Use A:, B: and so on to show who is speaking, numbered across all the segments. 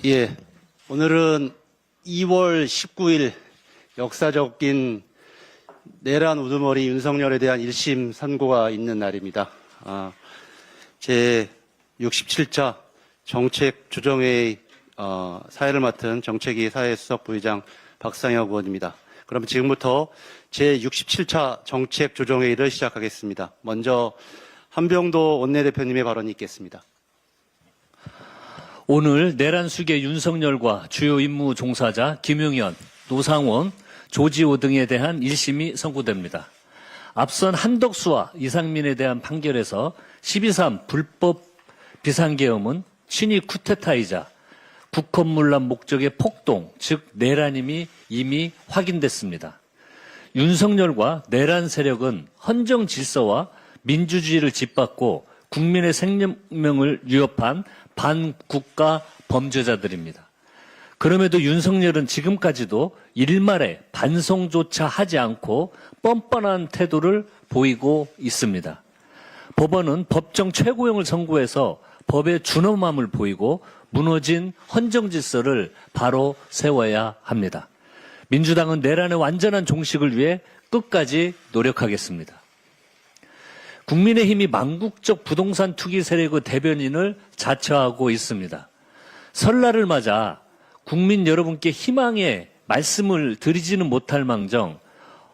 A: 예, 오늘은 2월 19일 역사적인 내란 우두머리 윤석열에 대한 1심 선고가 있는 날입니다. 제 67차 정책조정회의 사회를 맡은 정책위 사회수석 부의장 박상혁 의원입니다. 그럼 지금부터 제 67차 정책조정회의를 시작하겠습니다. 먼저 한병도 원내대표님의 발언이 있겠습니다.
B: 오늘 내란 수계 윤석열과 주요 임무 종사자 김용현, 노상원, 조지호 등에 대한 1심이 선고됩니다. 앞선 한덕수와 이상민에 대한 판결에서 12.3 불법 비상계엄은 친위 쿠데타이자 국헌문란 목적의 폭동, 즉 내란임이 이미 확인됐습니다. 윤석열과 내란 세력은 헌정 질서와 민주주의를 짓밟고 국민의 생명을 위협한 반국가 범죄자들입니다. 그럼에도 윤석열은 지금까지도 일말의 반성조차 하지 않고 뻔뻔한 태도를 보이고 있습니다. 법원은 법정 최고형을 선고해서 법의 준엄함을 보이고 무너진 헌정 질서를 바로 세워야 합니다. 민주당은 내란의 완전한 종식을 위해 끝까지 노력하겠습니다. 국민의힘이 망국적 부동산 투기 세력의 대변인을 자처하고 있습니다. 설날을 맞아 국민 여러분께 희망의 말씀을 드리지는 못할 망정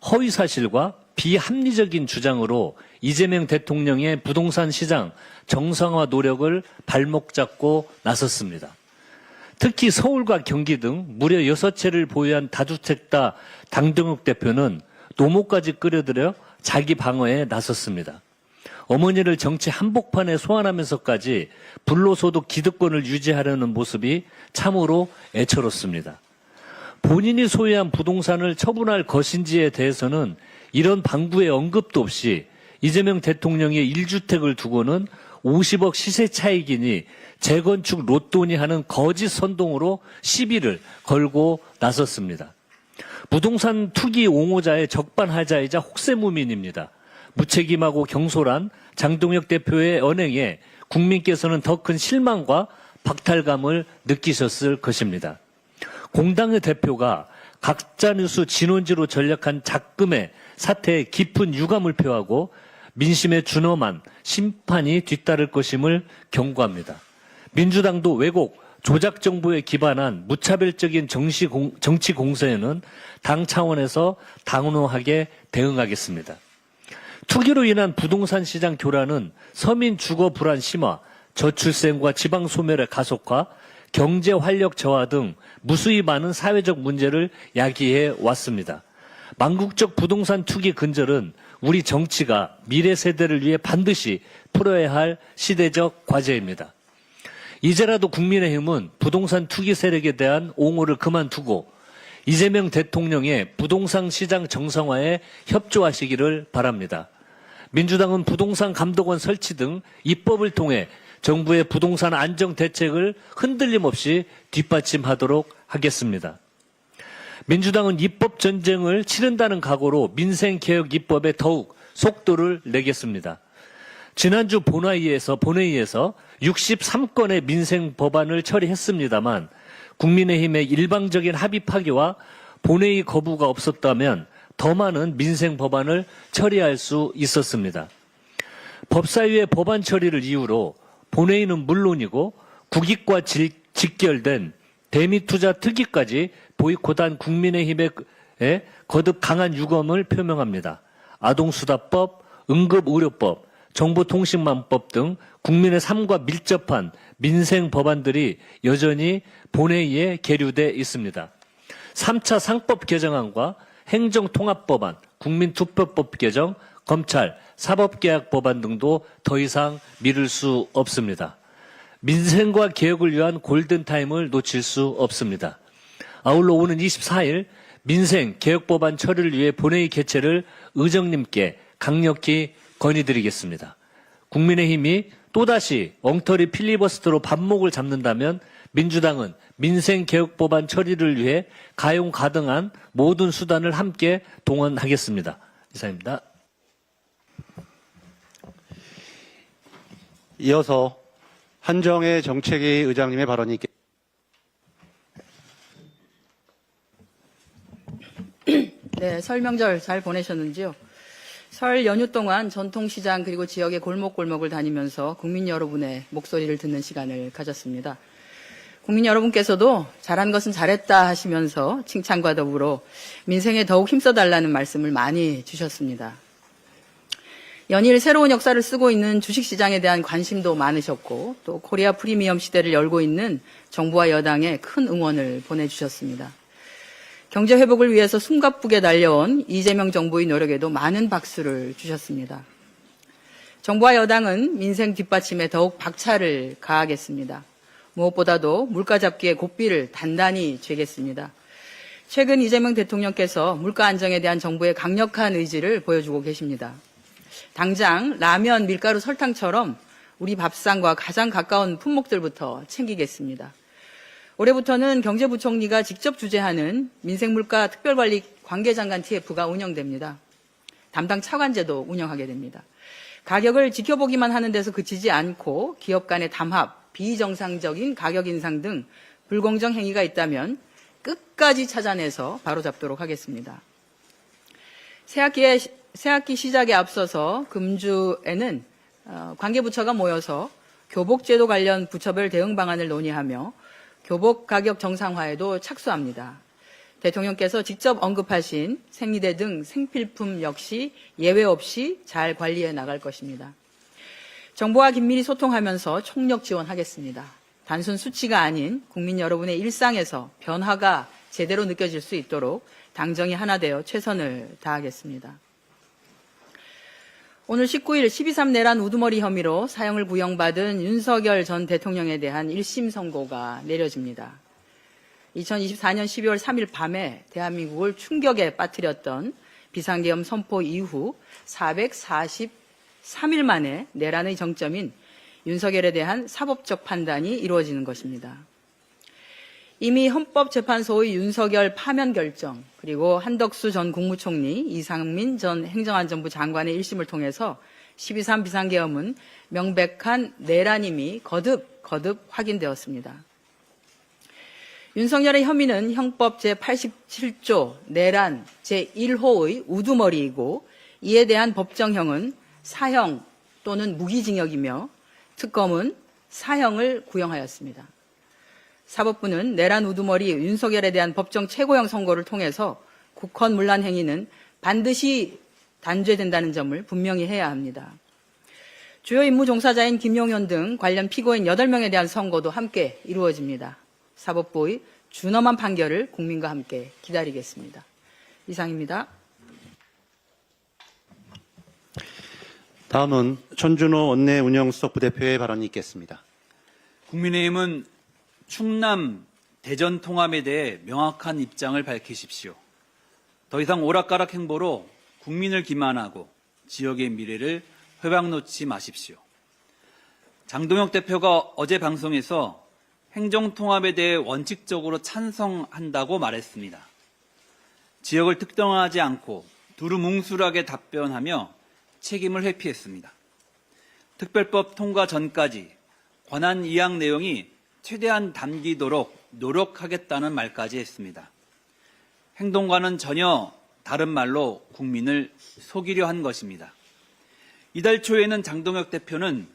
B: 허위사실과 비합리적인 주장으로 이재명 대통령의 부동산 시장 정상화 노력을 발목 잡고 나섰습니다. 특히 서울과 경기 등 무려 6채를 보유한 다주택다 당정욱 대표는 노모까지 끌어들여 자기 방어에 나섰습니다. 어머니를 정치 한복판에 소환하면서까지 불로소득 기득권을 유지하려는 모습이 참으로 애처롭습니다. 본인이 소유한 부동산을 처분할 것인지에 대해서는 이런 방구의 언급도 없이 이재명 대통령의 1주택을 두고는 50억 시세 차익이니 재건축 로또니 하는 거짓 선동으로 시비를 걸고 나섰습니다. 부동산 투기 옹호자의 적반하자이자 혹세무민입니다. 무책임하고 경솔한 장동혁 대표의 언행에 국민께서는 더 큰 실망과 박탈감을 느끼셨을 것입니다. 공당의 대표가 가짜뉴스 진원지로 전략한 작금의 사태에 깊은 유감을 표하고 민심에 준엄한 심판이 뒤따를 것임을 경고합니다. 민주당도 왜곡, 조작 정보에 기반한 무차별적인 정치 공세에는 당 차원에서 단호하게 대응하겠습니다. 투기로 인한 부동산 시장 교란은 서민 주거 불안 심화, 저출생과 지방 소멸의 가속화, 경제 활력 저하 등 무수히 많은 사회적 문제를 야기해 왔습니다. 망국적 부동산 투기 근절은 우리 정치가 미래 세대를 위해 반드시 풀어야 할 시대적 과제입니다. 이제라도 국민의힘은 부동산 투기 세력에 대한 옹호를 그만두고 이재명 대통령의 부동산 시장 정상화에 협조하시기를 바랍니다. 민주당은 부동산 감독원 설치 등 입법을 통해 정부의 부동산 안정 대책을 흔들림 없이 뒷받침하도록 하겠습니다. 민주당은 입법 전쟁을 치른다는 각오로 민생개혁 입법에 더욱 속도를 내겠습니다. 지난주 본회의에서 63건의 민생 법안을 처리했습니다만 국민의힘의 일방적인 합의 파기와 본회의 거부가 없었다면 더 많은 민생 법안을 처리할 수 있었습니다. 법사위의 법안 처리를 이유로 본회의는 물론이고 국익과 직결된 대미투자 특위까지 보이콧한 국민의힘에 거듭 강한 유감을 표명합니다. 아동수다법, 응급의료법, 정보통신망법 등 국민의 삶과 밀접한 민생 법안들이 여전히 본회의에 계류돼 있습니다. 3차 상법 개정안과 행정통합법안, 국민투표법 개정, 검찰, 사법개혁법안 등도 더 이상 미룰 수 없습니다. 민생과 개혁을 위한 골든타임을 놓칠 수 없습니다. 아울러 오는 24일 민생개혁법안 처리를 위해 본회의 개최를 의정님께 강력히 건의드리겠습니다. 국민의힘이 또다시 엉터리 필리버스터로 반목을 잡는다면 민주당은 민생개혁법안 처리를 위해 가용가등한 모든 수단을 함께 동원하겠습니다. 이상입니다.
A: 이어서 한정혜 정책위 의장님의 발언이 있겠습니다.
C: 네, 설 명절 잘 보내셨는지요? 설 연휴 동안 전통시장 그리고 지역의 골목골목을 다니면서 국민 여러분의 목소리를 듣는 시간을 가졌습니다. 국민 여러분께서도 잘한 것은 잘했다 하시면서 칭찬과 더불어 민생에 더욱 힘써달라는 말씀을 많이 주셨습니다. 연일 새로운 역사를 쓰고 있는 주식시장에 대한 관심도 많으셨고 또 코리아 프리미엄 시대를 열고 있는 정부와 여당에 큰 응원을 보내주셨습니다. 경제 회복을 위해서 숨가쁘게 달려온 이재명 정부의 노력에도 많은 박수를 주셨습니다. 정부와 여당은 민생 뒷받침에 더욱 박차를 가하겠습니다. 무엇보다도 물가 잡기에 고삐를 단단히 쥐겠습니다. 최근 이재명 대통령께서 물가 안정에 대한 정부의 강력한 의지를 보여주고 계십니다. 당장 라면, 밀가루, 설탕처럼 우리 밥상과 가장 가까운 품목들부터 챙기겠습니다. 올해부터는 경제부총리가 직접 주재하는 민생물가 특별관리 관계장관 TF가 운영됩니다. 담당 차관제도 운영하게 됩니다. 가격을 지켜보기만 하는 데서 그치지 않고 기업 간의 담합, 비정상적인 가격 인상 등 불공정 행위가 있다면 끝까지 찾아내서 바로잡도록 하겠습니다. 새학기 시작에 앞서서 금주에는 관계부처가 모여서 교복제도 관련 부처별 대응 방안을 논의하며 교복 가격 정상화에도 착수합니다. 대통령께서 직접 언급하신 생리대 등 생필품 역시 예외 없이 잘 관리해 나갈 것입니다. 정부와 긴밀히 소통하면서 총력 지원하겠습니다. 단순 수치가 아닌 국민 여러분의 일상에서 변화가 제대로 느껴질 수 있도록 당정이 하나 되어 최선을 다하겠습니다. 오늘 19일 12.3 내란 우두머리 혐의로 사형을 구형받은 윤석열 전 대통령에 대한 1심 선고가 내려집니다. 2024년 12월 3일 밤에 대한민국을 충격에 빠뜨렸던 비상계엄 선포 이후 443일 만에 내란의 정점인 윤석열에 대한 사법적 판단이 이루어지는 것입니다. 이미 헌법재판소의 윤석열 파면 결정, 그리고 한덕수 전 국무총리, 이상민 전 행정안전부 장관의 1심을 통해서 12.3 비상계엄은 명백한 내란임이 거듭 확인되었습니다. 윤석열의 혐의는 형법 제87조 내란 제1호의 우두머리이고 이에 대한 법정형은 사형 또는 무기징역이며 특검은 사형을 구형하였습니다. 사법부는 내란 우두머리 윤석열에 대한 법정 최고형 선고를 통해서 국헌 문란 행위는 반드시 단죄된다는 점을 분명히 해야 합니다. 주요 임무 종사자인 김용현 등 관련 피고인 8명에 대한 선고도 함께 이루어집니다. 사법부의 준엄한 판결을 국민과 함께 기다리겠습니다. 이상입니다.
A: 다음은 천준호 원내 운영수석 부대표의 발언이 있겠습니다.
D: 국민의힘은 충남 대전 통합에 대해 명확한 입장을 밝히십시오. 더 이상 오락가락 행보로 국민을 기만하고 지역의 미래를 회방 놓지 마십시오. 장동혁 대표가 어제 방송에서 행정통합에 대해 원칙적으로 찬성한다고 말했습니다. 지역을 특정하지 않고 두루뭉술하게 답변하며 책임을 회피했습니다. 특별법 통과 전까지 권한 이양 내용이 최대한 담기도록 노력하겠다는 말까지 했습니다. 행동과는 전혀 다른 말로 국민을 속이려 한 것입니다. 이달 초에는 장동혁 대표는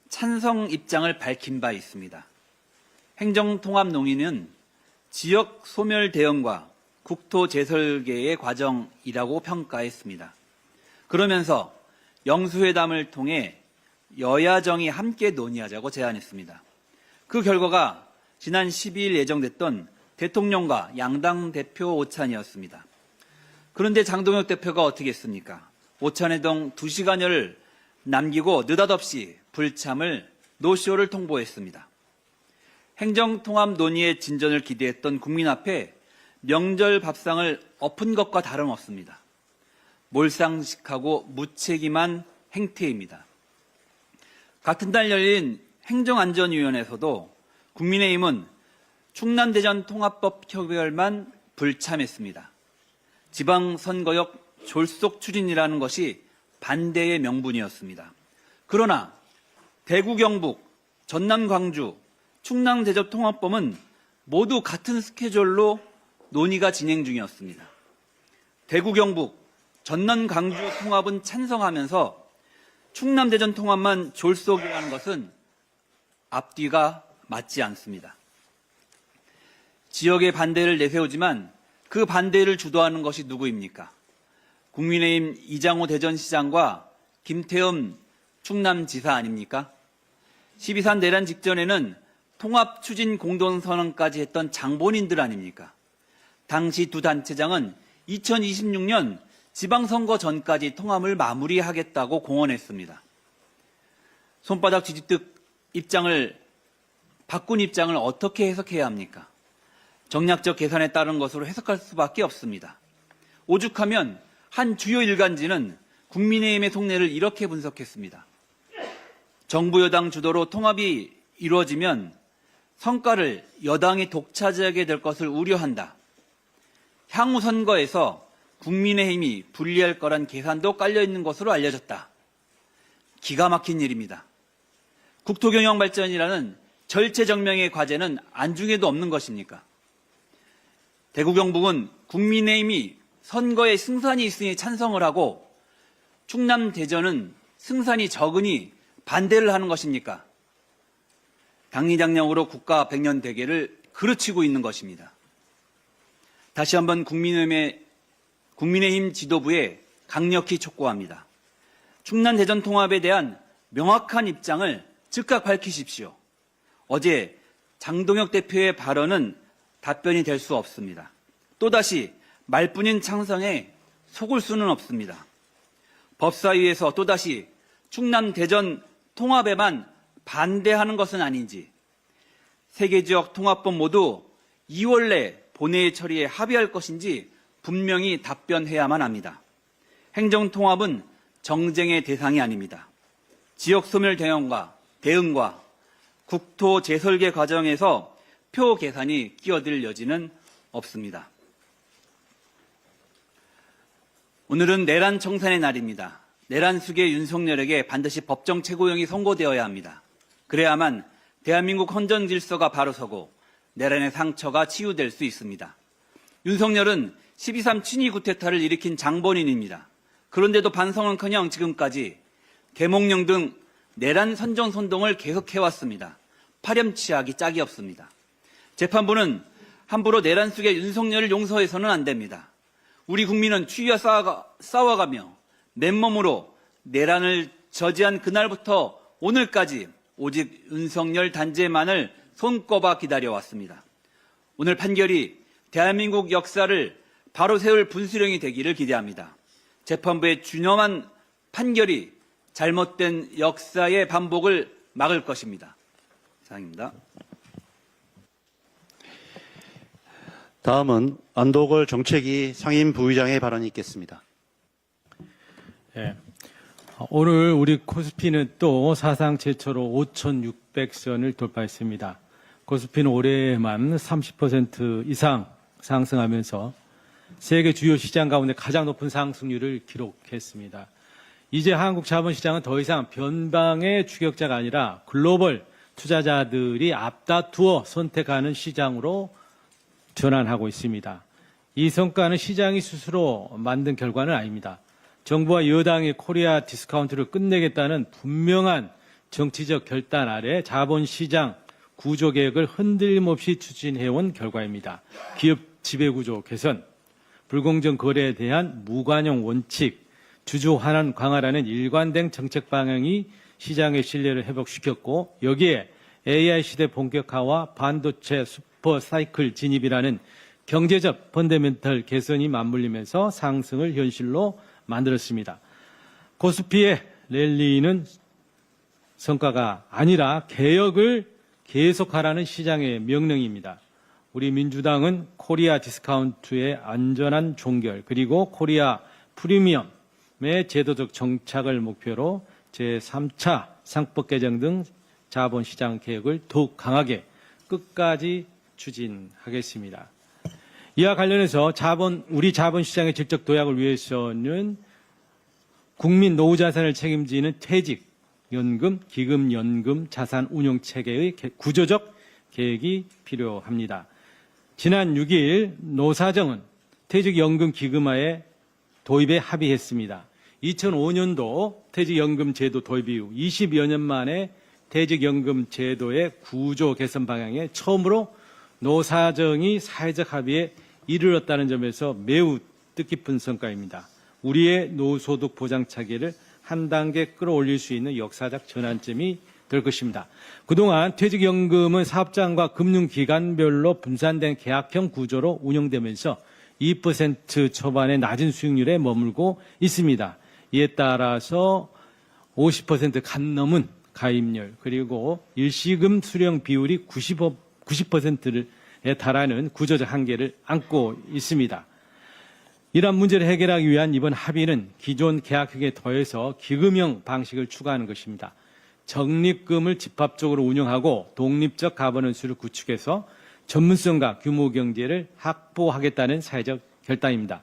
D: 찬성 입장을 밝힌 바 있습니다. 행정통합 논의는 지역 소멸 대응과 국토 재설계의 과정이라고 평가했습니다. 그러면서 영수회담을 통해 여야정이 함께 논의하자고 제안했습니다. 그 결과가 지난 12일 예정됐던 대통령과 양당 대표 오찬이었습니다. 그런데 장동혁 대표가 어떻게 했습니까? 오찬회동 2시간여를 남기고 느닷없이 불참을 노쇼를 통보했습니다. 행정통합 논의의 진전을 기대했던 국민 앞에 명절 밥상을 엎은 것과 다름없습니다. 몰상식하고 무책임한 행태입니다. 같은 날 열린 행정안전위원회에서도 국민의힘은 충남대전 통합법 협의열만 불참했습니다. 지방선거역 졸속 추진이라는 것이 반대의 명분이었습니다. 그러나 대구, 경북, 전남, 광주, 충남, 대전 통합법은 모두 같은 스케줄로 논의가 진행 중이었습니다. 대구 경북, 전남 광주 통합은 찬성하면서 충남 대전 통합만 졸속이라는 것은 앞뒤가 맞지 않습니다. 지역의 반대를 내세우지만 그 반대를 주도하는 것이 누구입니까? 국민의힘 이장호 대전시장과 김태흠 충남지사 아닙니까? 12.3 내란 직전에는 통합 추진 공동선언까지 했던 장본인들 아닙니까? 당시 두 단체장은 2026년 지방선거 전까지 통합을 마무리하겠다고 공언했습니다. 손바닥 뒤집듯 바꾼 입장을 어떻게 해석해야 합니까? 정략적 계산에 따른 것으로 해석할 수밖에 없습니다. 오죽하면 한 주요 일간지는 국민의힘의 속내를 이렇게 분석했습니다. 정부 여당 주도로 통합이 이루어지면 성과를 여당이 독차지하게 될 것을 우려한다. 향후 선거에서 국민의힘이 불리할 거란 계산도 깔려있는 것으로 알려졌다. 기가 막힌 일입니다. 국토경영 발전이라는 절체정명의 과제는 안중에도 없는 것입니까? 대구 경북은 국민의힘이 선거에 승산이 있으니 찬성을 하고 충남 대전은 승산이 적으니 반대를 하는 것입니까? 당리당략으로 국가 백년 대계를 그르치고 있는 것입니다. 다시 한번 국민의힘 지도부에 강력히 촉구합니다. 충남 대전 통합에 대한 명확한 입장을 즉각 밝히십시오. 어제 장동혁 대표의 발언은 답변이 될 수 없습니다. 또다시 말뿐인 창성에 속을 수는 없습니다. 법사위에서 또다시 충남 대전 통합에만 반대하는 것은 아닌지, 세 개 지역 통합법 모두 2월 내 본회의 처리에 합의할 것인지 분명히 답변해야만 합니다. 행정통합은 정쟁의 대상이 아닙니다. 지역 소멸 대응과 국토 재설계 과정에서 표 계산이 끼어들 여지는 없습니다. 오늘은 내란 청산의 날입니다. 내란 수괴 윤석열에게 반드시 법정 최고형이 선고되어야 합니다. 그래야만 대한민국 헌정 질서가 바로 서고 내란의 상처가 치유될 수 있습니다. 윤석열은 12.3 친위 구테타를 일으킨 장본인입니다. 그런데도 반성은커녕 지금까지 계몽령 등 내란 선전선동을 계속해왔습니다. 파렴치하기 짝이 없습니다. 재판부는 함부로 내란 속의 윤석열을 용서해서는 안 됩니다. 우리 국민은 추위와 싸워가며 맨몸으로 내란을 저지한 그날부터 오늘까지 오직 윤석열 단죄만을 손꼽아 기다려왔습니다. 오늘 판결이 대한민국 역사를 바로 세울 분수령이 되기를 기대합니다. 재판부의 준엄한 판결이 잘못된 역사의 반복을 막을 것입니다. 이상입니다.
A: 다음은 안도걸 정책위 상임부의장의 발언이 있겠습니다.
E: 네. 오늘 우리 코스피는 또 사상 최초로 5,600선을 돌파했습니다. 코스피는 올해만 30% 이상 상승하면서 세계 주요 시장 가운데 가장 높은 상승률을 기록했습니다. 이제 한국 자본시장은 더 이상 변방의 추격자가 아니라 글로벌 투자자들이 앞다투어 선택하는 시장으로 전환하고 있습니다. 이 성과는 시장이 스스로 만든 결과는 아닙니다. 정부와 여당이 코리아 디스카운트를 끝내겠다는 분명한 정치적 결단 아래 자본시장 구조 개혁을 흔들림 없이 추진해온 결과입니다. 기업 지배구조 개선, 불공정 거래에 대한 무관용 원칙, 주주 환원 강화라는 일관된 정책 방향이 시장의 신뢰를 회복시켰고 여기에 AI 시대 본격화와 반도체 슈퍼 사이클 진입이라는 경제적 펀더멘털 개선이 맞물리면서 상승을 현실로 만들었습니다. 코스피의 랠리는 성과가 아니라 개혁을 계속하라는 시장의 명령입니다. 우리 민주당은 코리아 디스카운트의 안전한 종결 그리고 코리아 프리미엄의 제도적 정착을 목표로 제3차 상법 개정 등 자본시장 개혁을 더욱 강하게 끝까지 추진하겠습니다. 이와 관련해서 우리 자본시장의 질적 도약을 위해서는 국민 노후 자산을 책임지는 퇴직연금, 기금연금 자산 운용 체계의 구조적 계획이 필요합니다. 지난 6일 노사정은 퇴직연금 기금화에 도입에 합의했습니다. 2005년도 퇴직연금 제도 도입 이후 20여 년 만에 퇴직연금 제도의 구조 개선 방향에 처음으로 노사정이 사회적 합의에 이르렀다는 점에서 매우 뜻깊은 성과입니다. 우리의 노소득 보장 체계를 한 단계 끌어올릴 수 있는 역사적 전환점이 될 것입니다. 그동안 퇴직연금은 사업장과 금융기관별로 분산된 계약형 구조로 운영되면서 2% 초반의 낮은 수익률에 머물고 있습니다. 이에 따라서 50% 간 넘은 가입률 그리고 일시금 수령 비율이 90%에 달하는 구조적 한계를 안고 있습니다. 이러한 문제를 해결하기 위한 이번 합의는 기존 계약형에 더해서 기금형 방식을 추가하는 것입니다. 적립금을 집합적으로 운영하고 독립적 가버넌스를 구축해서 전문성과 규모 경제를 확보하겠다는 사회적 결단입니다.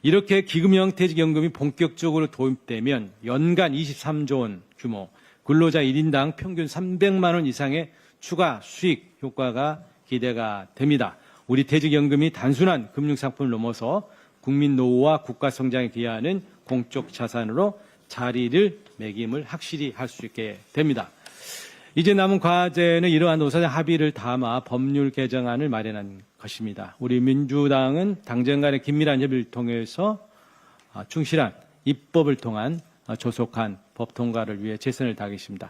E: 이렇게 기금형 퇴직연금이 본격적으로 도입되면 연간 23조 원 규모, 근로자 1인당 평균 300만 원 이상의 추가 수익 효과가 기대가 됩니다. 우리 퇴직연금이 단순한 금융상품을 넘어서 국민 노후와 국가 성장에 기여하는 공적 자산으로 자리를 매김을 확실히 할 수 있게 됩니다. 이제 남은 과제는 이러한 노사정 합의를 담아 법률 개정안을 마련한 것입니다. 우리 민주당은 당정 간의 긴밀한 협의를 통해서 충실한 입법을 통한 조속한 법 통과를 위해 최선을 다하겠습니다.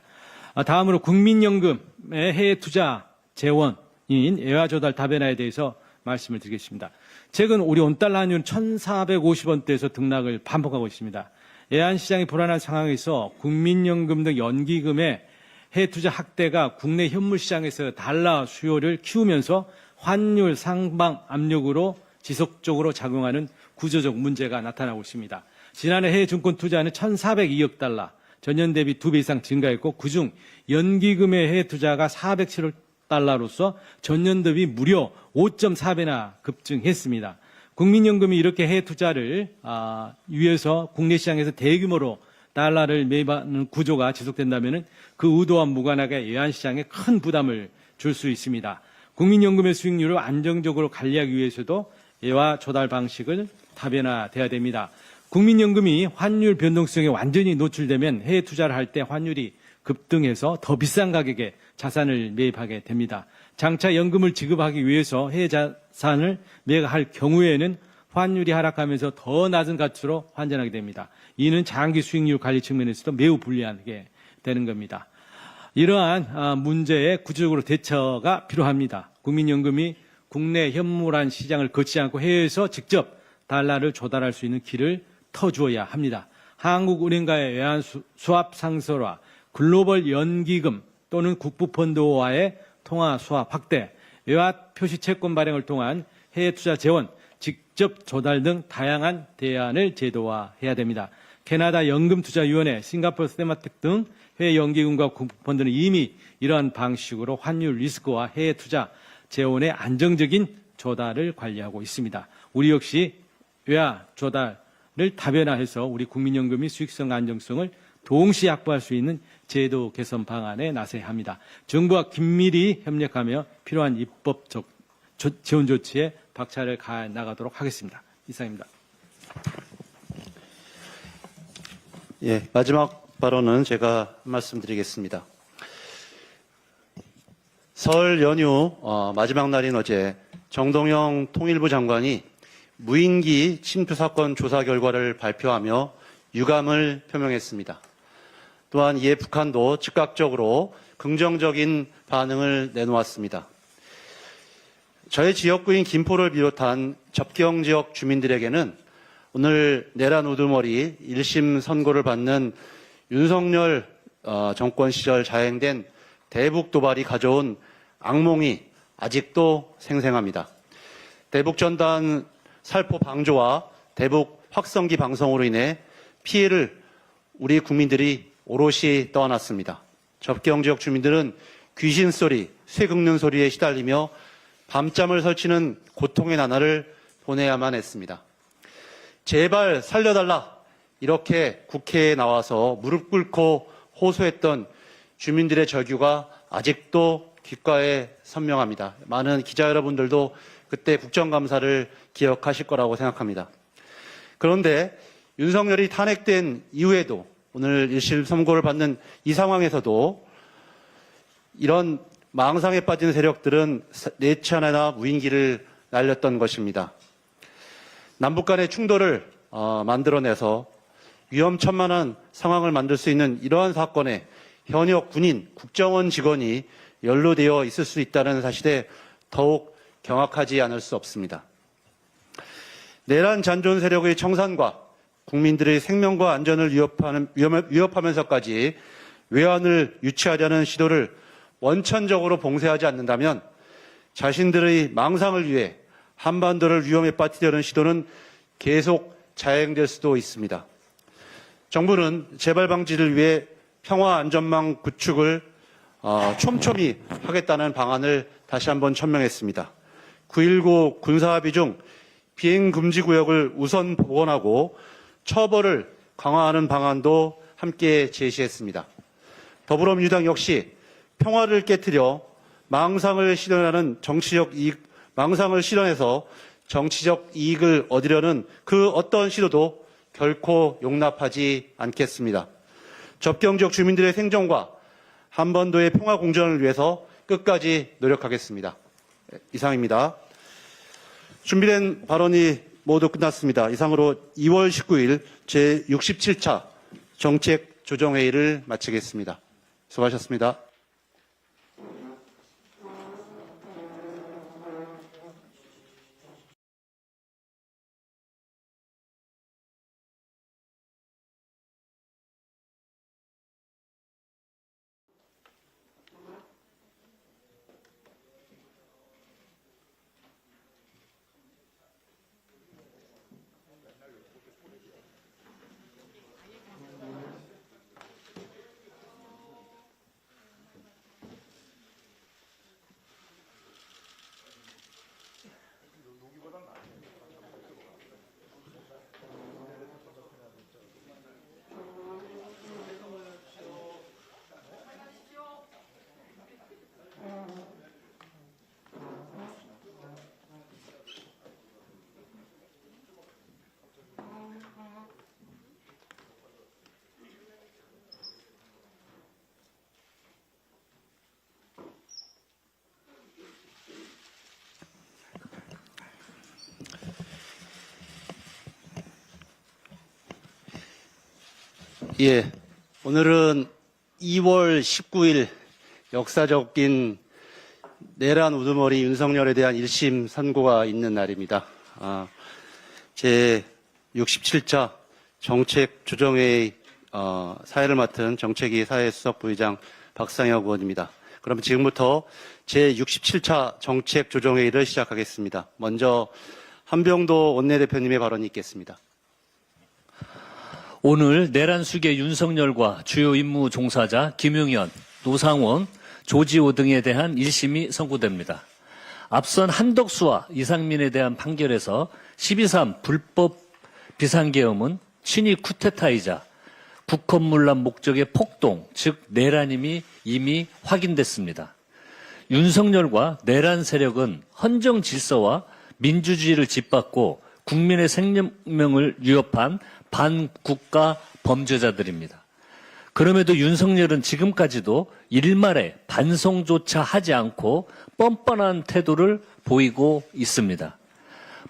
E: 다음으로 국민연금의 해외 투자 재원인 예외 조달 다변화에 대해서 말씀을 드리겠습니다. 최근 우리 온달러 환율은 1,450원대에서 등락을 반복하고 있습니다. 애한시장이 불안한 상황에서 국민연금 등 연기금의 해외 투자 확대가 국내 현물 시장에서 달러 수요를 키우면서 환율 상방 압력으로 지속적으로 작용하는 구조적 문제가 나타나고 있습니다. 지난해 해외 증권 투자는 1,402억 달러, 전년 대비 2배 이상 증가했고 그중 연기금의 해외 투자가 407억 달러로서 전년 대비 무려 5.4배나 급증했습니다. 국민연금이 이렇게 해외 투자를 위해서 국내 시장에서 대규모로 달러를 매입하는 구조가 지속된다면 그 의도와 무관하게 외환시장에 큰 부담을 줄 수 있습니다. 국민연금의 수익률을 안정적으로 관리하기 위해서도 예외 조달 방식을 다변화돼야 됩니다. 국민연금이 환율 변동성에 완전히 노출되면 해외 투자를 할 때 환율이 급등해서 더 비싼 가격에 자산을 매입하게 됩니다. 장차 연금을 지급하기 위해서 해외 자산을 매각할 경우에는 환율이 하락하면서 더 낮은 가치로 환전하게 됩니다. 이는 장기 수익률 관리 측면에서도 매우 불리하게 되는 겁니다. 이러한 문제에 구체적으로 대처가 필요합니다. 국민연금이 국내 현물화 시장을 거치지 않고 해외에서 직접 달러를 조달할 수 있는 길을 터주어야 합니다. 한국은행과의 외환 수합 상설화, 글로벌 연기금 또는 국부펀드와의 통화 수합 확대, 외화 표시 채권 발행을 통한 해외 투자 재원, 직접 조달 등 다양한 대안을 제도화해야 됩니다. 캐나다 연금투자위원회, 싱가포르 스테마텍 등 해외 연기금과 국부펀드는 이미 이러한 방식으로 환율 리스크와 해외 투자 재원의 안정적인 조달을 관리하고 있습니다. 우리 역시 외화 조달을 다변화해서 우리 국민연금이 수익성 안정성을 동시에 확보할 수 있는 제도 개선 방안에 나서야 합니다. 정부와 긴밀히 협력하며 필요한 입법적 지원 조치에 박차를 가해 나가도록 하겠습니다. 이상입니다.
A: 예, 마지막 발언은 제가 말씀드리겠습니다. 설 연휴 마지막 날인 어제 정동영 통일부 장관이 무인기 침투 사건 조사 결과를 발표하며 유감을 표명했습니다. 또한 이에 북한도 즉각적으로 긍정적인 반응을 내놓았습니다. 저의 지역구인 김포를 비롯한 접경 지역 주민들에게는 오늘 내란 우두머리 1심 선고를 받는 윤석열 정권 시절 자행된 대북 도발이 가져온 악몽이 아직도 생생합니다. 대북 전단 살포 방조와 대북 확성기 방송으로 인해 피해를 우리 국민들이 오롯이 떠안았습니다. 접경 지역 주민들은 귀신 소리, 쇠 긁는 소리에 시달리며 밤잠을 설치는 고통의 나날을 보내야만 했습니다. 제발 살려달라 이렇게 국회에 나와서 무릎 꿇고 호소했던 주민들의 절규가 아직도 귓가에 선명합니다. 많은 기자 여러분들도 그때 국정감사를 기억하실 거라고 생각합니다. 그런데 윤석열이 탄핵된 이후에도 오늘 1심 선고를 받는 이 상황에서도 이런 망상에 빠진 세력들은 네 차례나 무인기를 날렸던 것입니다. 남북 간의 충돌을 만들어내서 위험천만한 상황을 만들 수 있는 이러한 사건에 현역 군인, 국정원 직원이 연루되어 있을 수 있다는 사실에 더욱 경악하지 않을 수 없습니다. 내란 잔존 세력의 청산과 국민들의 생명과 안전을 위협하면서까지 외환을 유치하려는 시도를 원천적으로 봉쇄하지 않는다면 자신들의 망상을 위해 한반도를 위험에 빠뜨리려는 시도는 계속 자행될 수도 있습니다. 정부는 재발 방지를 위해 평화 안전망 구축을 촘촘히 하겠다는 방안을 다시 한번 천명했습니다. 9.19 군사합의 중 비행금지구역을 우선 복원하고 처벌을 강화하는 방안도 함께 제시했습니다. 더불어민주당 역시 평화를 깨트려 망상을 실현해서 정치적 이익을 얻으려는 그 어떤 시도도 결코 용납하지 않겠습니다. 접경 지역 주민들의 생존과 한반도의 평화 공존을 위해서 끝까지 노력하겠습니다. 이상입니다. 준비된 발언이 모두 끝났습니다. 이상으로 2월 19일 제67차 정책조정회의를 마치겠습니다. 수고하셨습니다. 예, 오늘은 2월 19일 역사적인 내란 우두머리 윤석열에 대한 1심 선고가 있는 날입니다. 제 67차 정책조정회의 사회를 맡은 정책위 사회수석 부의장 박상혁 의원입니다. 그럼 지금부터 제 67차 정책조정회의를 시작하겠습니다. 먼저 한병도 원내대표님의 발언이 있겠습니다.
B: 오늘 내란 수계 윤석열과 주요 임무 종사자 김용현, 노상원, 조지호 등에 대한 1심이 선고됩니다. 앞선 한덕수와 이상민에 대한 판결에서 12.3 불법 비상계엄은 친위 쿠데타이자 국헌문란 목적의 폭동, 즉 내란임이 이미 확인됐습니다. 윤석열과 내란 세력은 헌정 질서와 민주주의를 짓밟고 국민의 생명을 위협한 반국가 범죄자들입니다. 그럼에도 윤석열은 지금까지도 일말의 반성조차 하지 않고 뻔뻔한 태도를 보이고 있습니다.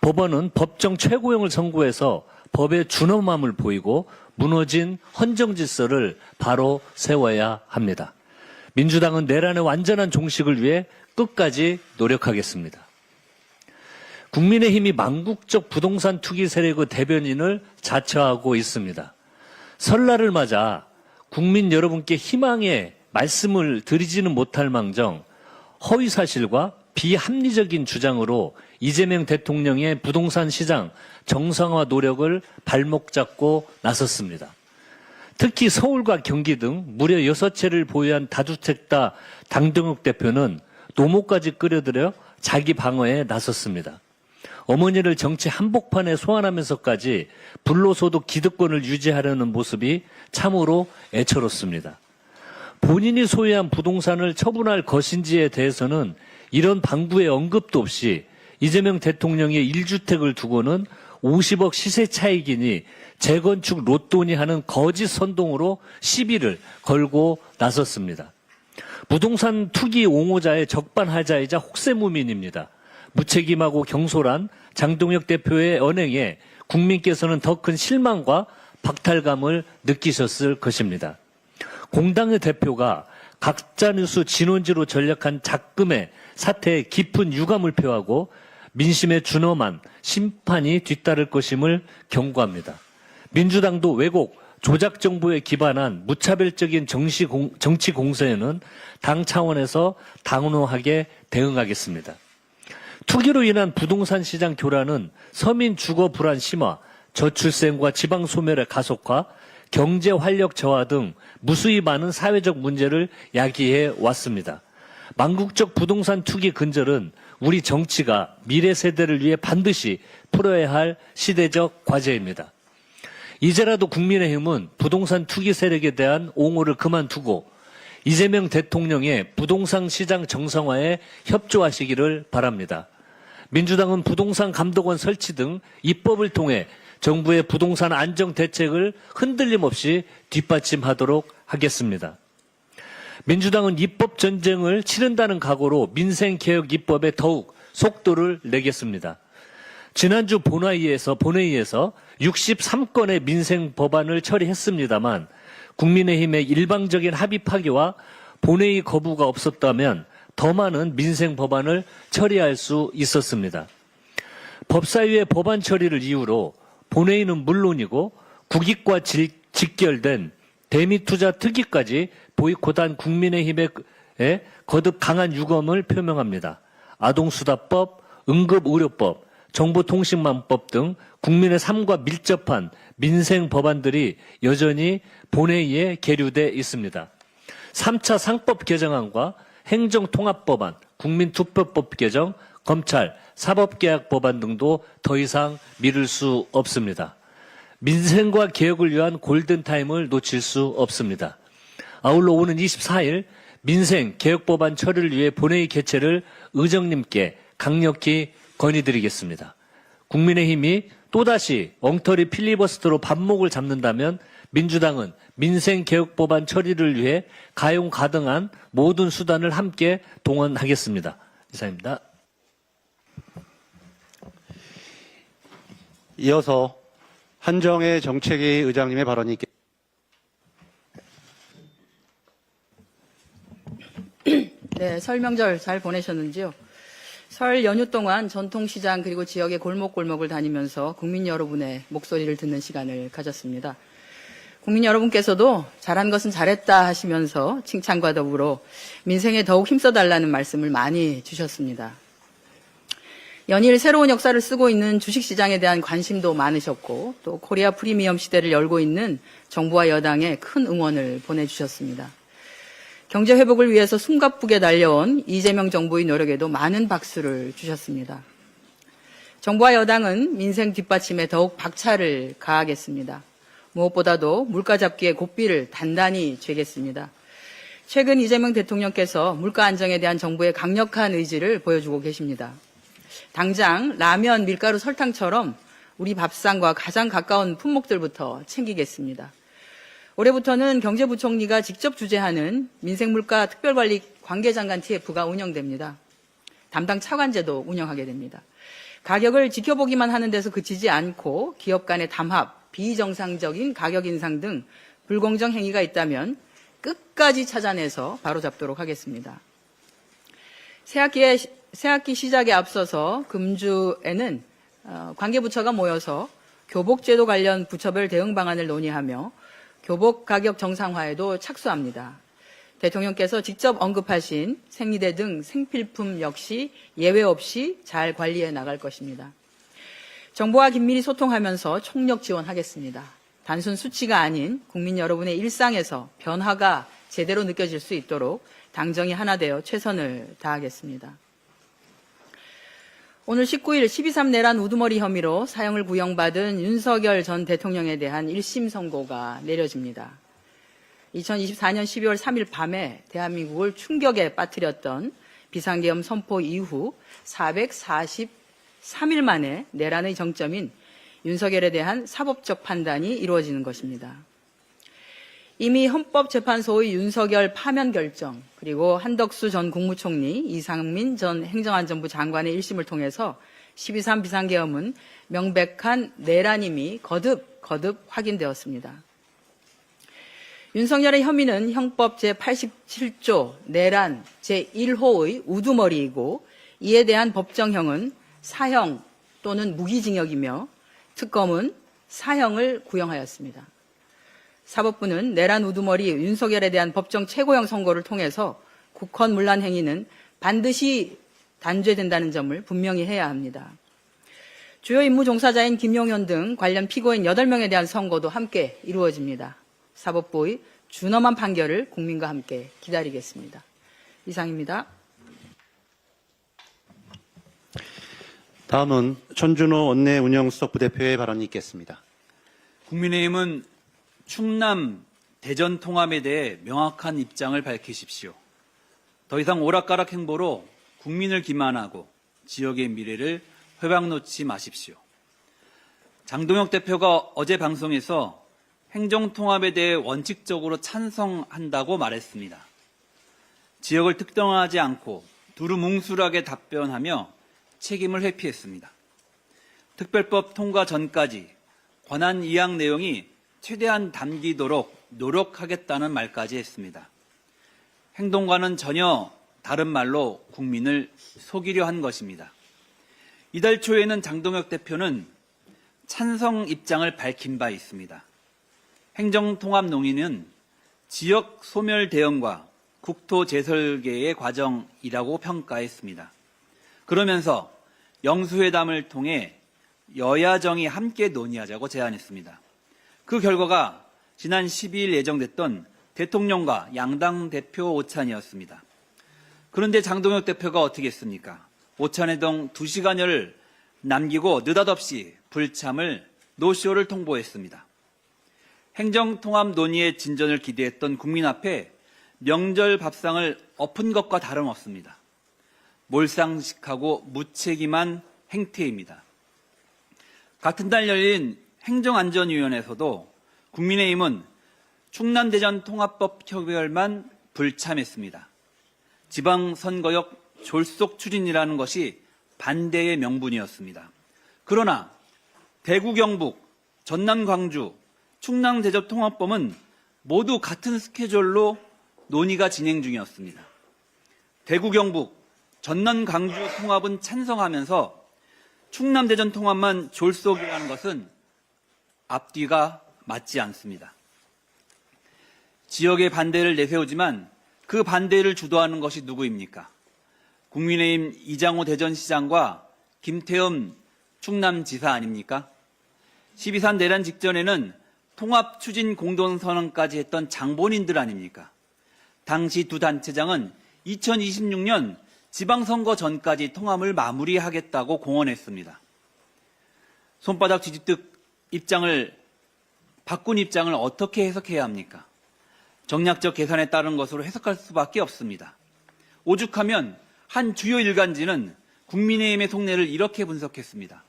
B: 법원은 법정 최고형을 선고해서 법의 준엄함을 보이고 무너진 헌정 질서를 바로 세워야 합니다. 민주당은 내란의 완전한 종식을 위해 끝까지 노력하겠습니다. 국민의힘이 망국적 부동산 투기 세력의 대변인을 자처하고 있습니다. 설날을 맞아 국민 여러분께 희망의 말씀을 드리지는 못할 망정 허위사실과 비합리적인 주장으로 이재명 대통령의 부동산 시장 정상화 노력을 발목 잡고 나섰습니다. 특히 서울과 경기 등 무려 6채를 보유한 다주택다 당정욱 대표는 노모까지 끌어들여 자기 방어에 나섰습니다. 어머니를 정치 한복판에 소환하면서까지 불로소득 기득권을 유지하려는 모습이 참으로 애처롭습니다. 본인이 소유한 부동산을 처분할 것인지에 대해서는 이런 방구의 언급도 없이 이재명 대통령의 1주택을 두고는 50억 시세 차익이니 재건축 로또니 하는 거짓 선동으로 시비를 걸고 나섰습니다. 부동산 투기 옹호자의 적반하자이자 혹세무민입니다. 무책임하고 경솔한 장동혁 대표의 언행에 국민께서는 더 큰 실망과 박탈감을 느끼셨을 것입니다. 공당의 대표가 가짜뉴스 진원지로 전략한 작금의 사태에 깊은 유감을 표하고 민심에 준엄한 심판이 뒤따를 것임을 경고합니다. 민주당도 왜곡, 조작 정보에 기반한 무차별적인 정치 공세에는 당 차원에서 단호하게 대응하겠습니다. 투기로 인한 부동산 시장 교란은 서민 주거 불안 심화, 저출생과 지방 소멸의 가속화, 경제 활력 저하 등 무수히 많은 사회적 문제를 야기해 왔습니다. 망국적 부동산 투기 근절은 우리 정치가 미래 세대를 위해 반드시 풀어야 할 시대적 과제입니다. 이제라도 국민의힘은 부동산 투기 세력에 대한 옹호를 그만두고 이재명 대통령의 부동산 시장 정상화에 협조하시기를 바랍니다. 민주당은 부동산 감독원 설치 등 입법을 통해 정부의 부동산 안정 대책을 흔들림 없이 뒷받침하도록 하겠습니다. 민주당은 입법 전쟁을 치른다는 각오로 민생개혁 입법에 더욱 속도를 내겠습니다. 지난주 본회의에서 63건의 민생 법안을 처리했습니다만 국민의힘의 일방적인 합의 파기와 본회의 거부가 없었다면 더 많은 민생 법안을 처리할 수 있었습니다. 법사위의 법안 처리를 이유로 본회의는 물론이고 국익과 직결된 대미투자 특위까지 보이콧한 국민의힘에 거듭 강한 유감을 표명합니다. 아동수다법, 응급의료법, 정보통신망법 등 국민의 삶과 밀접한 민생 법안들이 여전히 본회의에 계류돼 있습니다. 3차 상법 개정안과 행정통합법안, 국민투표법 개정, 검찰, 사법개혁 법안 등도 더 이상 미룰 수 없습니다. 민생과 개혁을 위한 골든타임을 놓칠 수 없습니다. 아울러 오는 24일 민생 개혁법안 처리를 위해 본회의 개최를 의정님께 강력히 건의드리겠습니다. 국민의힘이 또다시 엉터리 필리버스터로 반목을 잡는다면 민주당은 민생개혁법안 처리를 위해 가용가등한 모든 수단을 함께 동원하겠습니다. 이상입니다.
A: 이어서 한정혜 정책위 의장님의 발언이 있겠습니다.
C: 네, 설 명절 잘 보내셨는지요? 설 연휴 동안 전통시장 그리고 지역의 골목골목을 다니면서 국민 여러분의 목소리를 듣는 시간을 가졌습니다. 국민 여러분께서도 잘한 것은 잘했다 하시면서 칭찬과 더불어 민생에 더욱 힘써달라는 말씀을 많이 주셨습니다. 연일 새로운 역사를 쓰고 있는 주식시장에 대한 관심도 많으셨고 또 코리아 프리미엄 시대를 열고 있는 정부와 여당에 큰 응원을 보내주셨습니다. 경제 회복을 위해서 숨가쁘게 달려온 이재명 정부의 노력에도 많은 박수를 주셨습니다. 정부와 여당은 민생 뒷받침에 더욱 박차를 가하겠습니다. 무엇보다도 물가 잡기에 고삐를 단단히 쥐겠습니다. 최근 이재명 대통령께서 물가 안정에 대한 정부의 강력한 의지를 보여주고 계십니다. 당장 라면, 밀가루, 설탕처럼 우리 밥상과 가장 가까운 품목들부터 챙기겠습니다. 올해부터는 경제부총리가 직접 주재하는 민생물가 특별관리 관계장관 TF가 운영됩니다. 담당 차관제도 운영하게 됩니다. 가격을 지켜보기만 하는 데서 그치지 않고 기업 간의 담합, 비정상적인 가격 인상 등 불공정 행위가 있다면 끝까지 찾아내서 바로잡도록 하겠습니다. 새학기 시작에 앞서서 금주에는 관계부처가 모여서 교복제도 관련 부처별 대응 방안을 논의하며 교복 가격 정상화에도 착수합니다. 대통령께서 직접 언급하신 생리대 등 생필품 역시 예외 없이 잘 관리해 나갈 것입니다. 정부와 긴밀히 소통하면서 총력 지원하겠습니다. 단순 수치가 아닌 국민 여러분의 일상에서 변화가 제대로 느껴질 수 있도록 당정이 하나 되어 최선을 다하겠습니다. 오늘 19일 12.3 내란 우두머리 혐의로 사형을 구형받은 윤석열 전 대통령에 대한 1심 선고가 내려집니다. 2024년 12월 3일 밤에 대한민국을 충격에 빠뜨렸던 비상계엄 선포 이후 443일 만에 내란의 정점인 윤석열에 대한 사법적 판단이 이루어지는 것입니다. 이미 헌법재판소의 윤석열 파면 결정, 그리고 한덕수 전 국무총리, 이상민 전 행정안전부 장관의 1심을 통해서 12.3 비상계엄은 명백한 내란임이 거듭 확인되었습니다. 윤석열의 혐의는 형법 제87조 내란 제1호의 우두머리이고 이에 대한 법정형은 사형 또는 무기징역이며 특검은 사형을 구형하였습니다. 사법부는 내란 우두머리 윤석열에 대한 법정 최고형 선고를 통해서 국헌문란 행위는 반드시 단죄된다는 점을 분명히 해야 합니다. 주요 임무 종사자인 김용현 등 관련 피고인 8명에 대한 선고도 함께 이루어집니다. 사법부의 준엄한 판결을 국민과 함께 기다리겠습니다. 이상입니다.
A: 다음은 천준호 원내 운영수석 부대표의 발언이 있겠습니다.
D: 국민의힘은 충남 대전 통합에 대해 명확한 입장을 밝히십시오. 더 이상 오락가락 행보로 국민을 기만하고 지역의 미래를 회방 놓지 마십시오. 장동혁 대표가 어제 방송에서 행정통합에 대해 원칙적으로 찬성한다고 말했습니다. 지역을 특정하지 않고 두루뭉술하게 답변하며 책임을 회피했습니다. 특별법 통과 전까지 권한 이양 내용이 최대한 담기도록 노력하겠다는 말까지 했습니다. 행동과는 전혀 다른 말로 국민을 속이려 한 것입니다. 이달 초에는 장동혁 대표는 찬성 입장을 밝힌 바 있습니다. 행정통합 논의는 지역 소멸 대응과 국토 재설계의 과정이라고 평가했습니다. 그러면서 영수회담을 통해 여야정이 함께 논의하자고 제안했습니다. 그 결과가 지난 12일 예정됐던 대통령과 양당 대표 오찬이었습니다. 그런데 장동혁 대표가 어떻게 했습니까? 오찬회 동 2시간여를 남기고 느닷없이 불참을 노쇼를 통보했습니다. 행정통합 논의의 진전을 기대했던 국민 앞에 명절 밥상을 엎은 것과 다름없습니다. 몰상식하고 무책임한 행태입니다. 같은 달 열린 행정안전위원회에서도 국민의힘은 충남대전 통합법 표결만 불참했습니다. 지방선거역 졸속 추진이라는 것이 반대의 명분이었습니다. 그러나 대구 경북, 전남 광주, 충남 대전 통합법은 모두 같은 스케줄로 논의가 진행 중이었습니다. 대구 경북, 전남 광주 통합은 찬성하면서 충남 대전 통합만 졸속이라는 것은 앞뒤가 맞지 않습니다. 지역의 반대를 내세우지만 그 반대를 주도하는 것이 누구입니까? 국민의힘 이장호 대전시장과 김태흠 충남지사 아닙니까? 12.3 내란 직전에는 통합 추진 공동선언까지 했던 장본인들 아닙니까? 당시 두 단체장은 2026년 지방선거 전까지 통합을 마무리하겠다고 공언했습니다. 손바닥 뒤집듯 바꾼 입장을 어떻게 해석해야 합니까? 정략적 계산에 따른 것으로 해석할 수밖에 없습니다. 오죽하면 한 주요 일간지는 국민의힘의 속내를 이렇게 분석했습니다.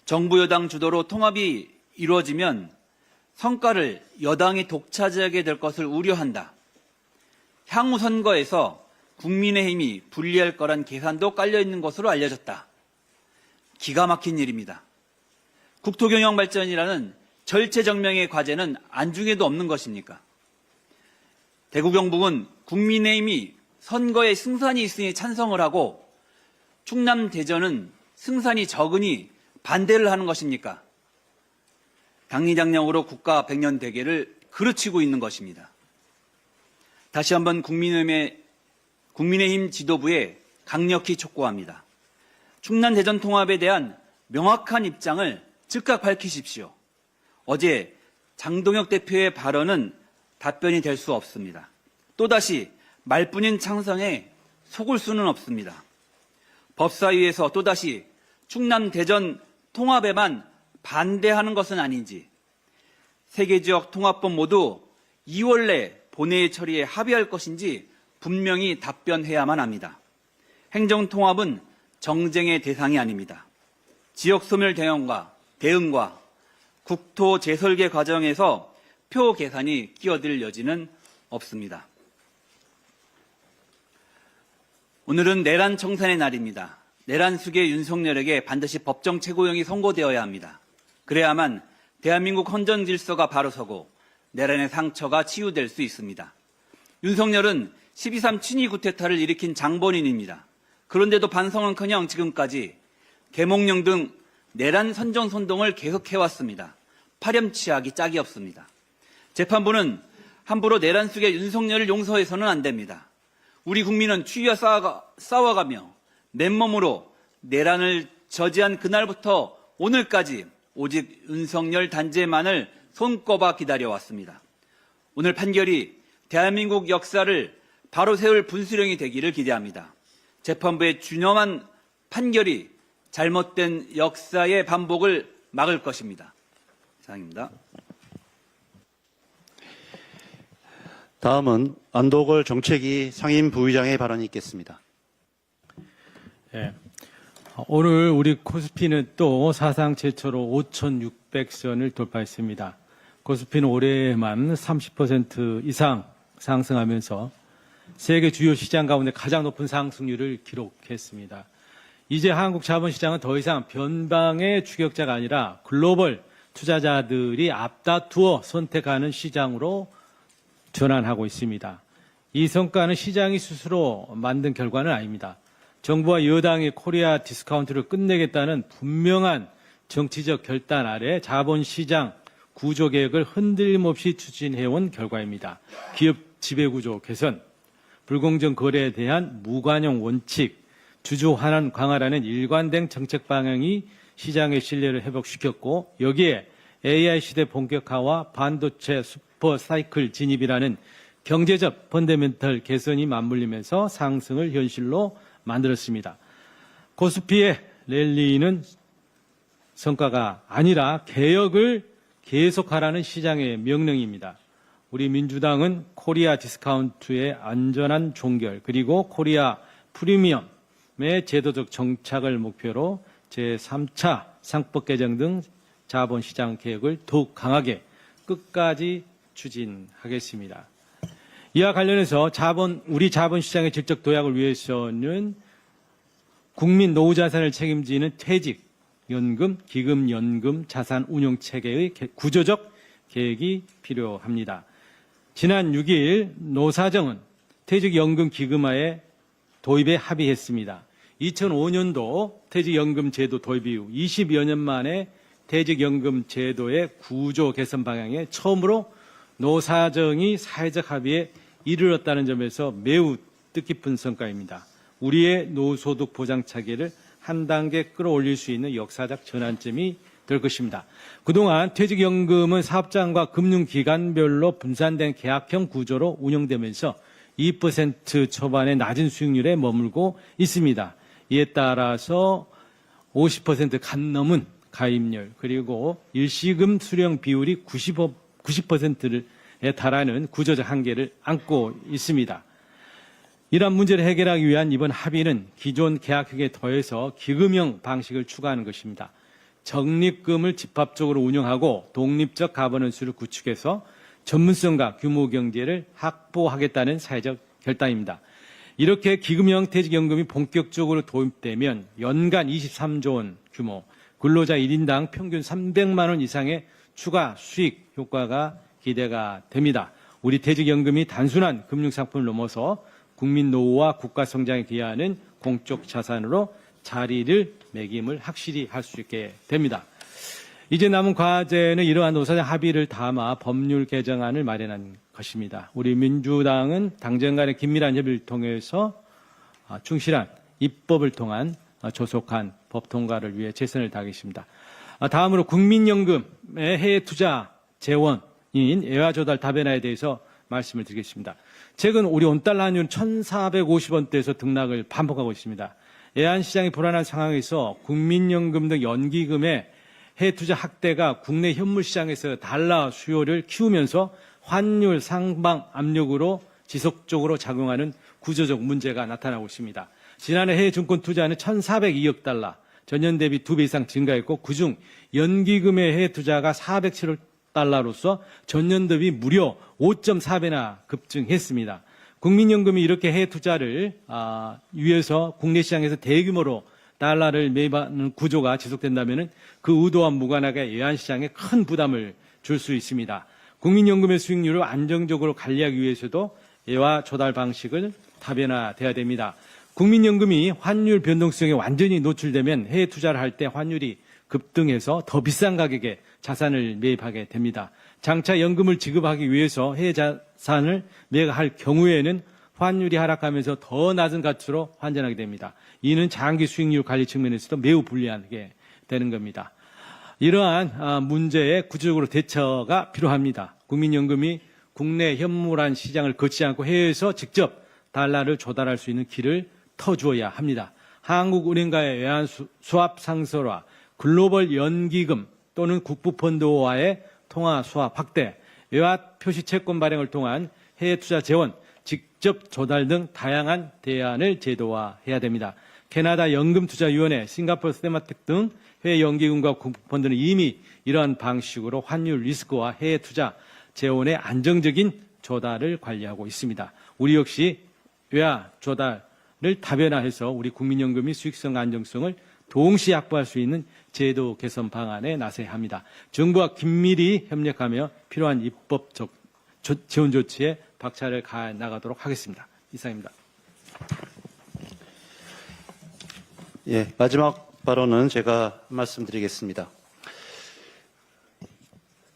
D: 정부 여당 주도로 통합이 이루어지면 성과를 여당이 독차지하게 될 것을 우려한다. 향후 선거에서 국민의힘이 불리할 거란 계산도 깔려있는 것으로 알려졌다. 기가 막힌 일입니다. 국토경영발전이라는 절체정명의 과제는 안중에도 없는 것입니까? 대구 경북은 국민의힘이 선거에 승산이 있으니 찬성을 하고 충남 대전은 승산이 적으니 반대를 하는 것입니까? 당리당령으로 국가 백년 대계를 그르치고 있는 것입니다. 다시 한번 국민의힘 지도부에 강력히 촉구합니다. 충남 대전 통합에 대한 명확한 입장을 즉각 밝히십시오. 어제 장동혁 대표의 발언은 답변이 될 수 없습니다. 또다시 말뿐인 창성에 속을 수는 없습니다. 법사위에서 또다시 충남 대전 통합에만 반대하는 것은 아닌지, 세계지역 통합법 모두 2월 내 본회의 처리에 합의할 것인지 분명히 답변해야만 합니다. 행정통합은 정쟁의 대상이 아닙니다. 지역소멸 대응과 대응과 국토 재설계 과정에서 표 계산이 끼어들 여지는 없습니다. 오늘은 내란 청산의 날입니다. 내란 수괴 윤석열에게 반드시 법정 최고형이 선고되어야 합니다. 그래야만 대한민국 헌정 질서가 바로 서고 내란의 상처가 치유될 수 있습니다. 윤석열은 12.3 친위 구테타를 일으킨 장본인입니다. 그런데도 반성은커녕 지금까지 계몽령 등 내란 선전선동을 계속해왔습니다. 파렴치하기 짝이 없습니다. 재판부는 함부로 내란 속의 윤석열을 용서해서는 안 됩니다. 우리 국민은 추위와 싸워가며 맨몸으로 내란을 저지한 그날부터 오늘까지 오직 윤석열 단죄만을 손꼽아 기다려왔습니다. 오늘 판결이 대한민국 역사를 바로 세울 분수령이 되기를 기대합니다. 재판부의 준엄한 판결이 잘못된 역사의 반복을 막을 것입니다. 이상입니다.
A: 다음은 안도걸 정책위 상임부의장의 발언이 있겠습니다.
E: 예. 오늘 우리 코스피는 또 사상 최초로 5,600선을 돌파했습니다. 코스피는 올해만 30% 이상 상승하면서 세계 주요 시장 가운데 가장 높은 상승률을 기록했습니다. 이제 한국 자본시장은 더 이상 변방의 추격자가 아니라 글로벌 투자자들이 앞다투어 선택하는 시장으로 전환하고 있습니다. 이 성과는 시장이 스스로 만든 결과는 아닙니다. 정부와 여당이 코리아 디스카운트를 끝내겠다는 분명한 정치적 결단 아래 자본시장 구조 개혁을 흔들림 없이 추진해온 결과입니다. 기업 지배구조 개선, 불공정 거래에 대한 무관용 원칙, 주주 환원 강화라는 일관된 정책 방향이 시장의 신뢰를 회복시켰고 여기에 AI 시대 본격화와 반도체 슈퍼 사이클 진입이라는 경제적 펀더멘털 개선이 맞물리면서 상승을 현실로 만들었습니다. 코스피의 랠리는 성과가 아니라 개혁을 계속하라는 시장의 명령입니다. 우리 민주당은 코리아 디스카운트의 안전한 종결 그리고 코리아 프리미엄의 제도적 정착을 목표로 제3차 상법 개정 등 자본시장 개혁을 더욱 강하게 끝까지 추진하겠습니다. 이와 관련해서 우리 자본시장의 질적 도약을 위해서는 국민 노후자산을 책임지는 퇴직연금, 기금연금, 자산운용체계의 구조적 계획이 필요합니다. 지난 6일 노사정은 퇴직연금 기금화의 도입에 합의했습니다. 2005년도 퇴직연금 제도 도입 이후 20여 년 만에 퇴직연금 제도의 구조 개선 방향에 처음으로 노사정이 사회적 합의에 이르렀다는 점에서 매우 뜻깊은 성과입니다. 우리의 노후소득 보장 체계를 한 단계 끌어올릴 수 있는 역사적 전환점이 될 것입니다. 그동안 퇴직연금은 사업장과 금융기관별로 분산된 계약형 구조로 운영되면서 2% 초반의 낮은 수익률에 머물고 있습니다. 이에 따라서 50% 간 넘은 가입률 그리고 일시금 수령 비율이 90%에 달하는 구조적 한계를 안고 있습니다. 이러한 문제를 해결하기 위한 이번 합의는 기존 계약형에 더해서 기금형 방식을 추가하는 것입니다. 적립금을 집합적으로 운영하고 독립적 가버넌스를 구축해서 전문성과 규모 경제를 확보하겠다는 사회적 결단입니다. 이렇게 기금형 퇴직연금이 본격적으로 도입되면 연간 23조 원 규모, 근로자 1인당 평균 300만 원 이상의 추가 수익 효과가 기대가 됩니다. 우리 퇴직연금이 단순한 금융상품을 넘어서 국민 노후와 국가 성장에 기여하는 공적 자산으로 자리를 매김을 확실히 할 수 있게 됩니다. 이제 남은 과제는 이러한 노사정 합의를 담아 법률 개정안을 마련한 것입니다. 우리 민주당은 당정 간의 긴밀한 협의를 통해서 충실한 입법을 통한 조속한 법 통과를 위해 최선을 다하겠습니다. 다음으로 국민연금의 해외 투자 재원인 애화조달 다변화에 대해서 말씀을 드리겠습니다. 최근 우리 온달러 환율은 1,450원대에서 등락을 반복하고 있습니다. 애환시장이 불안한 상황에서 국민연금 등 연기금의 해외 투자 확대가 국내 현물 시장에서 달러 수요를 키우면서 환율 상방 압력으로 지속적으로 작용하는 구조적 문제가 나타나고 있습니다. 지난해 해외 증권 투자는 1,402억 달러, 전년 대비 2배 이상 증가했고 그중 연기금의 해외 투자가 407억 달러로서 전년 대비 무려 5.4배나 급증했습니다. 국민연금이 이렇게 해외 투자를 위해서 국내 시장에서 대규모로 달러를 매입하는 구조가 지속된다면 그 의도와 무관하게 외환시장에 큰 부담을 줄 수 있습니다. 국민연금의 수익률을 안정적으로 관리하기 위해서도 예와 조달 방식을 다변화돼야 됩니다. 국민연금이 환율 변동성에 완전히 노출되면 해외 투자를 할 때 환율이 급등해서 더 비싼 가격에 자산을 매입하게 됩니다. 장차 연금을 지급하기 위해서 해외 자산을 매각할 경우에는 환율이 하락하면서 더 낮은 가치로 환전하게 됩니다. 이는 장기 수익률 관리 측면에서도 매우 불리하게 되는 겁니다. 이러한 문제에 구체적으로 대처가 필요합니다. 국민연금이 국내 현물환 시장을 거치지 않고 해외에서 직접 달러를 조달할 수 있는 길을 터주어야 합니다. 한국은행과의 외환 수합 상설화, 글로벌 연기금 또는 국부펀드와의 통화 수합 확대, 외화 표시 채권 발행을 통한 해외 투자 재원, 직접 조달 등 다양한 대안을 제도화해야 됩니다. 캐나다 연금투자위원회, 싱가포르 스테마텍 등 해외 연기금과 국부펀드는 이미 이러한 방식으로 환율 리스크와 해외 투자 재원의 안정적인 조달을 관리하고 있습니다. 우리 역시 외화 조달을 다변화해서 우리 국민연금이 수익성 안정성을 동시에 확보할 수 있는 제도 개선 방안에 나서야 합니다. 정부와 긴밀히 협력하며 필요한 입법적 지원 조치에 박차를 가해 나가도록 하겠습니다. 이상입니다.
A: 예, 마지막 발언은 제가 말씀드리겠습니다.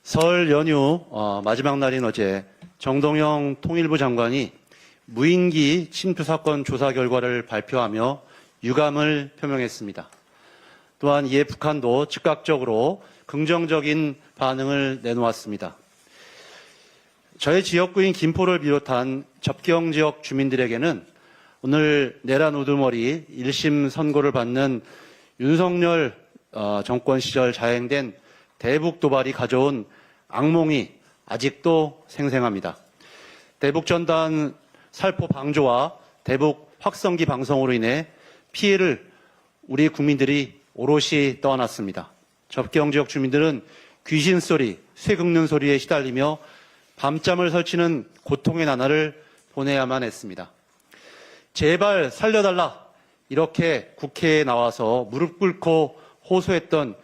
A: 설 연휴 마지막 날인 어제 정동영 통일부 장관이 무인기 침투 사건 조사 결과를 발표하며 유감을 표명했습니다. 또한 이에 북한도 즉각적으로 긍정적인 반응을 내놓았습니다. 저의 지역구인 김포를 비롯한 접경 지역 주민들에게는 오늘 내란 우두머리 1심 선고를 받는 윤석열 정권 시절 자행된 대북 도발이 가져온 악몽이 아직도 생생합니다. 대북 전단 살포 방조와 대북 확성기 방송으로 인해 피해를 우리 국민들이 오롯이 떠안았습니다. 접경 지역 주민들은 귀신 소리, 쇠 긁는 소리에 시달리며 밤잠을 설치는 고통의 나날을 보내야만 했습니다. 제발 살려달라 이렇게 국회에 나와서 무릎 꿇고 호소했던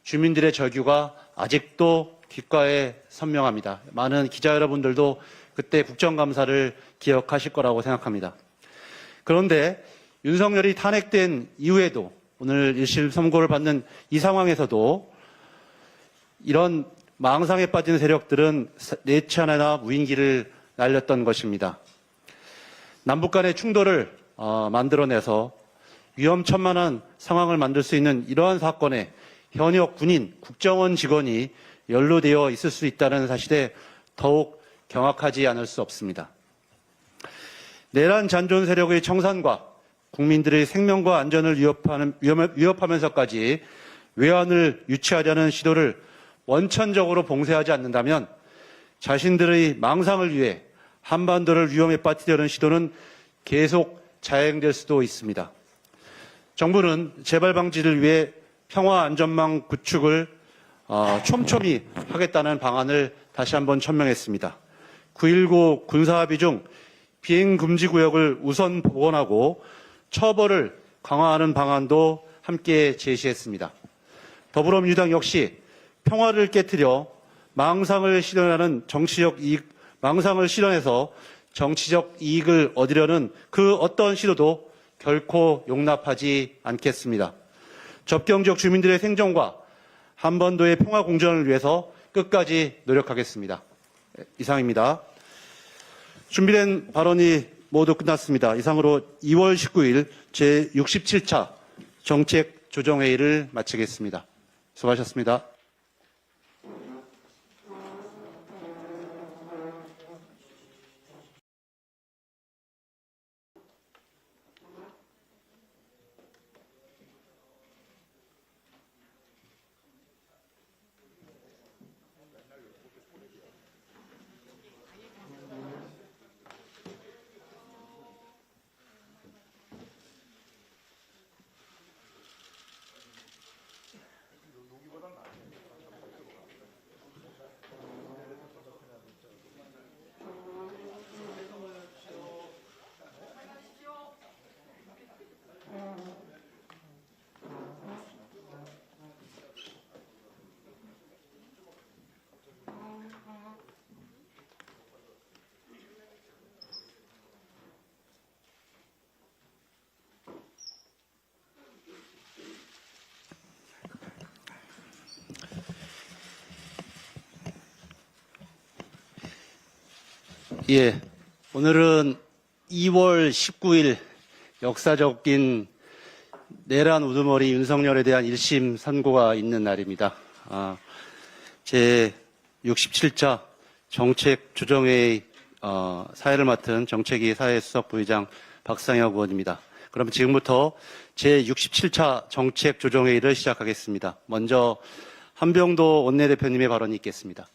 A: 주민들의 절규가 아직도 귓가에 선명합니다. 많은 기자 여러분들도 그때 국정감사를 기억하실 거라고 생각합니다. 그런데 윤석열이 탄핵된 이후에도 오늘 1심 선고를 받는 이 상황에서도 이런 망상에 빠진 세력들은 네 차례나 무인기를 날렸던 것입니다. 남북 간의 충돌을 만들어내서 위험천만한 상황을 만들 수 있는 이러한 사건에 현역 군인, 국정원 직원이 연루되어 있을 수 있다는 사실에 더욱 경악하지 않을 수 없습니다. 내란 잔존 세력의 청산과 국민들의 생명과 안전을 위협하면서까지 외환을 유치하려는 시도를 원천적으로 봉쇄하지 않는다면 자신들의 망상을 위해 한반도를 위험에 빠뜨리려는 시도는 계속 자행될 수도 있습니다. 정부는 재발 방지를 위해 평화 안전망 구축을 촘촘히 하겠다는 방안을 다시 한번 천명했습니다. 9.19 군사합의 중 비행금지구역을 우선 복원하고 처벌을 강화하는 방안도 함께 제시했습니다. 더불어민주당 역시 평화를 깨트려 망상을 실현해서 정치적 이익을 얻으려는 그 어떤 시도도 결코 용납하지 않겠습니다. 접경지역 주민들의 생존과 한반도의 평화 공존을 위해서 끝까지 노력하겠습니다. 이상입니다. 준비된 발언이 모두 끝났습니다. 이상으로 2월 19일 제67차 정책조정회의를 마치겠습니다. 수고하셨습니다. 예, 오늘은 2월 19일 역사적인 내란 우두머리 윤석열에 대한 1심 선고가 있는 날입니다. 제 67차 정책조정회의 사회를 맡은 정책위 사회수석 부의장 박상혁 의원입니다. 그럼 지금부터 제 67차 정책조정회의를 시작하겠습니다. 먼저 한병도 원내대표님의 발언이 있겠습니다.